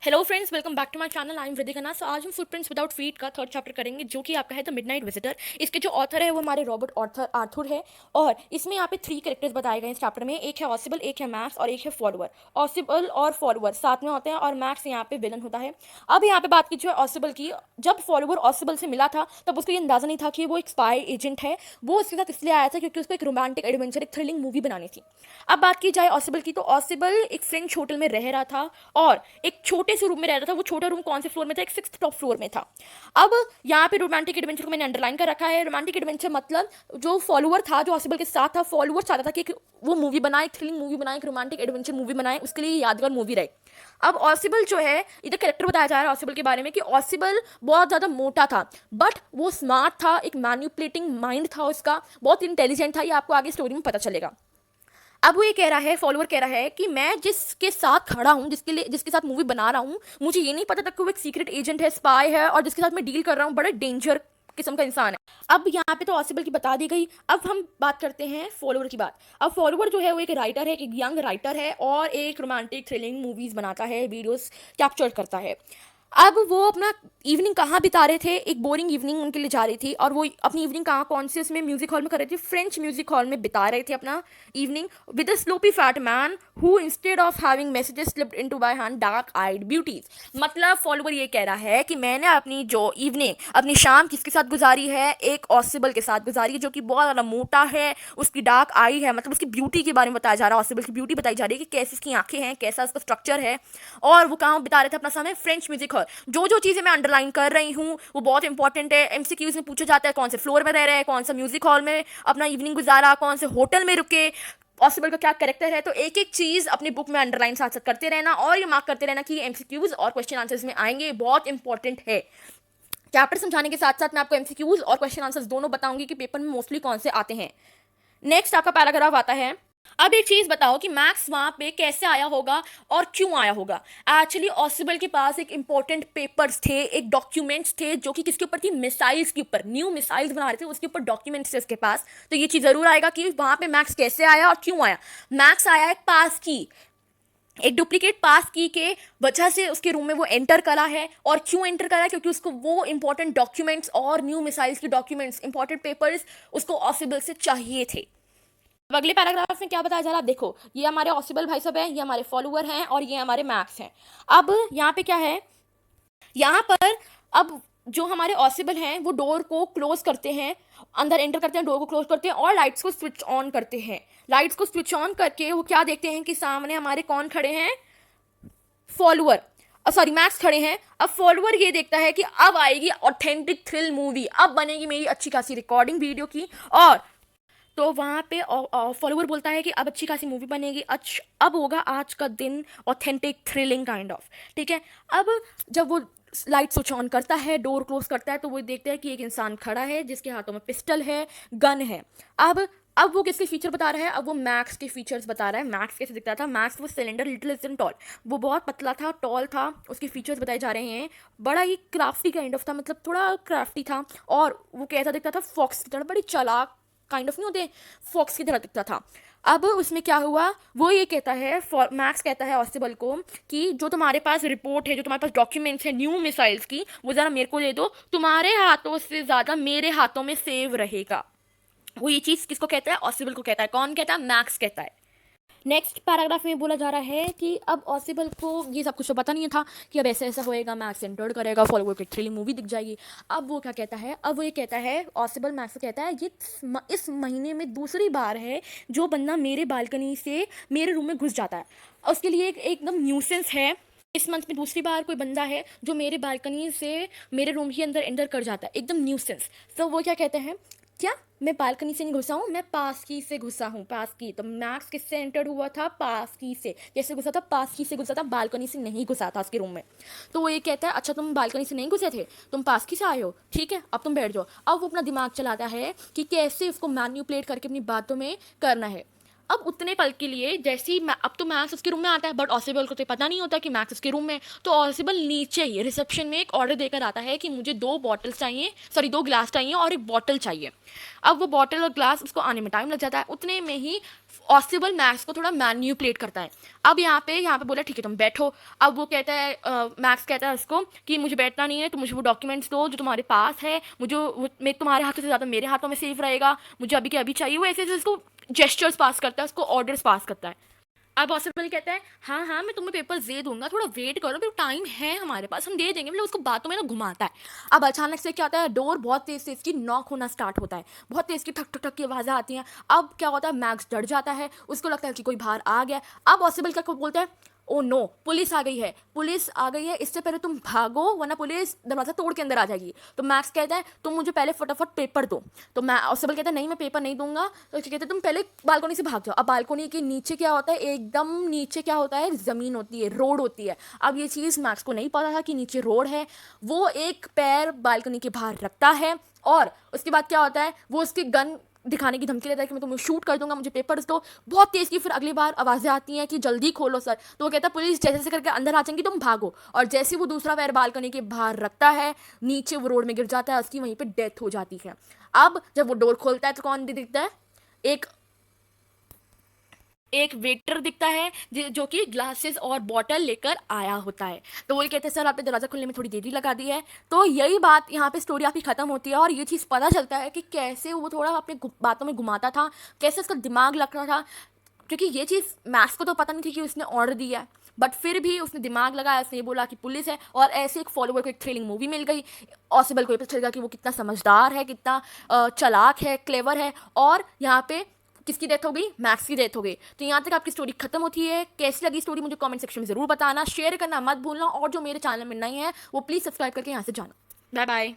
Hello friends, welcome back to my channel. I am Vriddhi Khanna. So आज हम footprints without feet का third chapter करेंगे, जो कि आपका है द मिडनाइट विजिटर। इसके जो ऑथर है वो हमारे रॉबर्ट ऑर्थर आर्थर है। और इसमें यहाँ पे 3 कैरेक्टर्स बताए गए इस चैप्टर में। एक है ऑसिबल, एक है मैक्स और एक है फॉलोअर। ऑसिबल और फॉलोअर साथ में होते हैं और मैक्स यहाँ पे विलन होता है। अब यहाँ पे बात की जो ऑसिबल की, जब फॉलोअर ऑसिबल से मिला था तब उसको ये अंदाजा नहीं था कि वो एक स्पाई एजेंट है। वो उसके साथ इसलिए आया था क्योंकि उसको एक रोमांटिक एडवेंचर, एक थ्रिलिंग मूवी बनानी थी। अब बात की जाए ऑसिबल की, तो ऑसिबल एक फ्रेंच होटल में रह रहा था और एक छोटे से रूम में रह रहा था। वो छोटा रूम कौन से फ्लोर में था? एक 6th टॉप फ्लोर में था। अब यहाँ पे रोमांटिक एडवेंचर को मैंने अंडरलाइन कर रखा है। रोमांटिक एडवेंचर मतलब जो फॉलोअर था, जो ऑसिबल के साथ था, फॉलोअर चाहता था कि वो मूवी बनाए, एक थ्रिलिंग मूवी बनाए, एक रोमांटिक एडवेंचर मूवी बनाए, उसके लिए यादगार मूवी रहे। अब ऑसिबल जो है, इधर कैरेक्टर बताया जा रहा है ऑसिबल के बारे में कि ऑसिबल बहुत ज़्यादा मोटा था, बट वो स्मार्ट था, एक मैन्युपुलेटिंग माइंड था उसका, बहुत इंटेलिजेंट था। ये आपको आगे स्टोरी में पता चलेगा। अब वो ये कह रहा है, फॉलोअर कह रहा है कि मैं जिसके साथ खड़ा हूँ, जिसके साथ मूवी बना रहा हूँ, मुझे ये नहीं पता था कि वो एक सीक्रेट एजेंट है, स्पाई है, और जिसके साथ मैं डील कर रहा हूँ बड़ा डेंजर किस्म का इंसान है। अब यहाँ पे तो ऑसिबल की बता दी गई। अब हम बात करते हैं फॉलोअर की बात। अब फॉलोअर जो है वो एक राइटर है, एक यंग राइटर है और एक रोमांटिक थ्रिलिंग मूवीज बनाता है, वीडियोस कैप्चर करता है। अब वो अपना इवनिंग कहाँ बिता रहे थे? एक बोरिंग इवनिंग उनके लिए जा रही थी। और वो अपनी इवनिंग कहाँ, कौन से उसमें म्यूजिक हॉल में कर रहे थे? फ्रेंच म्यूजिक हॉल में बिता रहे थे अपना evening with a sloppy fat man who instead of having messages slipped into by hand dark eyed beauties. मतलब फॉलोअर ये कह रहा है कि मैंने अपनी जो इवनिंग, अपनी शाम किसके साथ गुजारी है? एक ऑसिबल के साथ गुजारी है, जो कि बहुत ज़्यादा मोटा है, उसकी डार्क आई है, मतलब उसकी ब्यूटी के बारे में बताया जा रहा है। ऑसिबल की ब्यूटी बताई जा रही है कि कैसी उसकी आंखें हैं, कैसा उसका स्ट्रक्चर है। और वो कहाँ बिता रहे थे अपना समय? French music hall. जो चीज़ें मैं अंडरलाइन कर रही हूँ वो बहुत इंपॉर्टेंट है। एमसीक्यूज में पूछा जाता है कौन से फ्लोर में रह रहे हैं, कौन सा म्यूजिक हॉल में अपना इवनिंग गुजारा, कौन से होटल में रुके, पॉसिबल का क्या कैरेक्टर है। तो एक एक चीज़ अपनी बुक में अंडरलाइन साथ साथ करते रहना और ये मार्क करते रहना कि एमसीक्यूज और क्वेश्चन आंसर्स में आएंगे, बहुत इंपॉर्टेंट है। चैप्टर समझाने के साथ साथ मैं आपको एमसीक्यूज और क्वेश्चन आंसर्स दोनों बताऊंगी कि पेपर में मोस्टली कौन से आते हैं। नेक्स्ट आपका पैराग्राफ आता है। अब एक चीज बताओ कि मैक्स वहां पे कैसे आया होगा और क्यों आया होगा? एक्चुअली ऑसिबल के पास एक इंपॉर्टेंट पेपर्स थे, एक डॉक्यूमेंट्स थे, जो कि किसके ऊपर थी? मिसाइल्स के ऊपर। न्यू मिसाइल्स बना रहे थे, उसके ऊपर डॉक्यूमेंट्स थे उसके पास। तो ये चीज जरूर आएगा कि वहां पे मैक्स कैसे आया और क्यों आया। मैक्स आया एक पास की, एक डुप्लीकेट पास की के वजह से उसके रूम में वो एंटर करा है। और क्यों एंटर करा? क्योंकि उसको वो इंपॉर्टेंट डॉक्यूमेंट्स और न्यू मिसाइल्स की डॉक्यूमेंट्स, इंपॉर्टेंट पेपर्स उसको ऑसिबल से चाहिए थे। अब अगले पैराग्राफ में क्या बताया जा रहा है? देखो, ये हमारे ऑसिबल भाई साहब हैं, ये हमारे फॉलोअर हैं और ये हमारे मैक्स हैं। अब यहाँ पे क्या है? यहाँ पर अब जो हमारे ऑसिबल हैं वो डोर को क्लोज करते हैं, अंदर एंटर करते हैं, डोर को क्लोज करते हैं और लाइट्स को स्विच ऑन करते हैं। लाइट्स को स्विच ऑन करके वो क्या देखते हैं कि सामने हमारे कौन खड़े हैं? फॉलोअर, सॉरी मैक्स खड़े हैं। अब फॉलोअर ये देखता है कि अब आएगी ऑथेंटिक थ्रिल मूवी, अब बनेगी मेरी अच्छी खासी रिकॉर्डिंग वीडियो की। और तो वहाँ पे फॉलोअर बोलता है कि अब अच्छी खासी मूवी बनेगी, अब होगा आज का दिन ऑथेंटिक थ्रिलिंग काइंड ऑफ। ठीक है। अब जब वो लाइट स्विच ऑन करता है, डोर क्लोज करता है, तो वो देखते हैं कि एक इंसान खड़ा है जिसके हाथों में पिस्टल है, गन है। अब वो किसके फीचर बता रहा है? अब वो मैक्स के फीचर्स बता रहा है। मैक्स कैसे दिखता था? मैक्स वो सिलेंडर, लिटिल इज टॉल, वो बहुत पतला था, टॉल था। उसके फीचर्स बताए जा रहे हैं, बड़ा ही क्राफ्टी काइंड ऑफ था, मतलब थोड़ा क्राफ्टी था। और वो कैसा दिखता था? फॉक्स की तरह, बड़ी चालाक काइंड ऑफ नहीं होते, फॉक्स की तरह दिखता था। अब उसमें क्या हुआ? वो ये कहता है, मैक्स कहता है ऑसिबल को कि जो तुम्हारे पास रिपोर्ट है, जो तुम्हारे पास डॉक्यूमेंट्स है न्यू मिसाइल्स की, वो ज़रा मेरे को दे दो, तुम्हारे हाथों से ज़्यादा मेरे हाथों में सेव रहेगा। वो ये चीज़ किसको कहता है? ऑसिबल को कहता है। कौन कहता है? मैक्स कहता है। नेक्स्ट पैराग्राफ में बोला जा रहा है कि अब ऑसिबल को ये सब कुछ तो पता नहीं था कि अब ऐसा ऐसा होएगा, मैक्स एंटर करेगा, फॉलोअर की थ्रिलिंग मूवी दिख जाएगी। अब वो क्या कहता है? अब वो ये कहता है, ऑसिबल मैक्स को कहता है, ये इस महीने में दूसरी बार है जो बंदा मेरे बालकनी से मेरे रूम में घुस जाता है। उसके लिए एकदम न्यूसेंस है। इस मंथ में दूसरी बार कोई बंदा है जो मेरे बालकनी से मेरे रूम के अंदर एंटर कर जाता है, एकदम न्यूसेंस। तो वो क्या कहते हैं? क्या मैं बालकनी से नहीं घुसा हूँ, मैं पास की से घुसा हूँ। पास की, तो मैक्स किससे एंटर हुआ था? पास की से। कैसे घुसा था? पास की से घुसा था, बालकनी से नहीं घुसा था उसके रूम में। तो वो ये कहता है, अच्छा तुम बालकनी से नहीं घुसे थे, तुम पास की से आए हो, ठीक है अब तुम बैठ जाओ। अब वो अपना दिमाग चलाता है कि कैसे उसको मैन्युपुलेट करके अपनी बातों में करना है। अब उतने पल के लिए जैसे ही अब तो मैक्स उसके रूम में आता है, बट ऑसिबल को तो पता नहीं होता कि मैक्स उसके रूम में है। तो ऑसिबल नीचे ही रिसेप्शन में एक ऑर्डर देकर आता है कि मुझे 2 बॉटल्स चाहिए, सॉरी 2 गिलास चाहिए और एक बॉटल चाहिए। अब वो बॉटल और ग्लास उसको आने में टाइम लग जाता है। उतने में ही ऑसिबल मैक्स को थोड़ा मैन्यूपुलेट करता है। अब यहाँ पे बोला ठीक है तुम बैठो। अब वो कहता है मैक्स कहता है उसको कि मुझे बैठना नहीं है, तो मुझे वो डॉक्यूमेंट्स दो जो तुम्हारे पास है, मुझे मैं तुम्हारे हाथों से ज़्यादा मेरे हाथों में सेफ रहेगा, मुझे अभी के अभी चाहिए। वो ऐसे ऐसे उसको जेस्चर्स पास करता है, उसको ऑर्डर्स पास करता है। अब पॉसिबल कहता है हाँ हाँ मैं तुम्हें पेपर्स दे दूंगा, थोड़ा वेट करो, फिर टाइम है हमारे पास, हम दे देंगे। मतलब उसको बातों में ना घुमाता है। अब अचानक से क्या होता है, डोर बहुत तेज तेज की नॉक होना स्टार्ट होता है, बहुत तेज की ठक ठक ठक की आवाज़ें आती हैं। अब क्या होता है, मैक्स डर जाता है, उसको लगता है कि कोई बाहर आ गया। अब पॉसिबल क्या बोलता है, ओ नो पुलिस आ गई है, पुलिस आ गई है, इससे पहले तुम भागो वरना पुलिस दरवाज़ा तोड़ के अंदर आ जाएगी। तो मैक्स कहता है तुम मुझे पहले फटाफट पेपर दो। तो मैं ऑसिबल कहता है नहीं मैं पेपर नहीं दूंगा। तो कहते हैं तुम पहले बालकनी से भाग जाओ। अब बालकनी के नीचे क्या होता है, एकदम नीचे क्या होता है, ज़मीन होती है, रोड होती है। अब ये चीज़ मैक्स को नहीं पता था कि नीचे रोड है। वो एक पैर बालकनी के बाहर रखता है और उसके बाद क्या होता है, वो उसकी गन दिखाने की धमकी देता है कि मैं तुम्हें शूट कर दूंगा, मुझे पेपर्स दो। बहुत तेज की फिर अगली बार आवाज़ें आती हैं कि जल्दी खोलो सर। तो वो कहता है पुलिस जैसे जैसे करके अंदर आ जाएंगी, तुम भागो। और जैसे वो दूसरा पैर बालकनी के बाहर रखता है, नीचे वो रोड में गिर जाता है, उसकी वहीं पे डेथ हो जाती है। अब जब वो डोर खोलता है तो कौन दिखता है, एक एक वेटर दिखता है जो कि ग्लासेस और बॉटल लेकर आया होता है। तो वही कहते हैं सर आपने दरवाज़ा खुलने में थोड़ी देरी लगा दी है। तो यही बात यहाँ पे स्टोरी आपकी ख़त्म होती है और ये चीज़ पता चलता है कि कैसे वो थोड़ा अपने बातों में घुमाता था, कैसे उसका दिमाग लग रहा था। क्योंकि ये चीज़ मैक्स को तो पता नहीं थी कि उसने ऑर्डर दिया है, बट फिर भी उसने दिमाग लगाया, उसने ये बोला कि पुलिस है। और ऐसे एक फॉलोवर को एक थ्रिलिंग मूवी मिल गई। ऑसिबल को ये पता चल गया कि वो कितना समझदार है, कितना चालाक है, क्लेवर है। और यहाँ पे किसकी डेथ हो गई, मैक्स की डेथ हो गई। तो यहाँ तक आपकी स्टोरी खत्म होती है। कैसी लगी स्टोरी मुझे कमेंट सेक्शन में ज़रूर बताना, शेयर करना मत भूलना। और जो मेरे चैनल में नए हैं वो प्लीज़ सब्सक्राइब करके यहाँ से जाना। Bye bye.